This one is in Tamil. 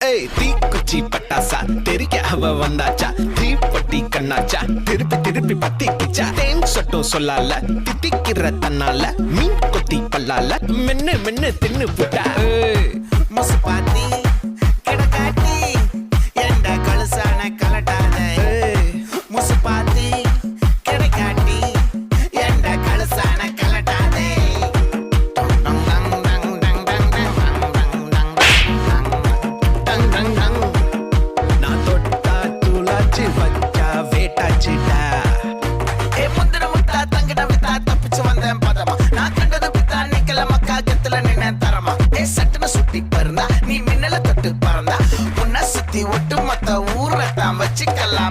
ஏய் தீக்குச்சி பட்டாசா தெரிக்க அவ வந்தாச்சா தீப்பட்டி கண்ணாச்சா திருப்பி திருப்பி பத்தி கிச்சா தேன் சொட்டும் சொல்லால திட்டிக்கிற தன்னால மீன் கொத்தி பல்லால மென்னு மென்னு தின்னு புட்டா முசு பாத்தி கிடக்காட்டி எந்த கழுசான கலட்டாத முசு பாத்தி கிடக்காட்டி எந்த கழுசான கலட்டாதே நான் தொட்டா தூளாச்சு வச்சா வேட்டாச்சுடா ஏ முந்திர முத்தா தங்கிட வித்தா தப்பிச்சு வந்தேன் பதமா நான் கண்டது பித்தா நிக்கல மக்கா கெத்துல நின்ன தரமா ஏ சட்டுன்னு சுட்டி பறந்தா நீ மின்னல தொட்டு பறந்தா உன்னை சுத்தி ஒட்டு மொத்த ஊர்ல தான் வச்சுக்கலாம்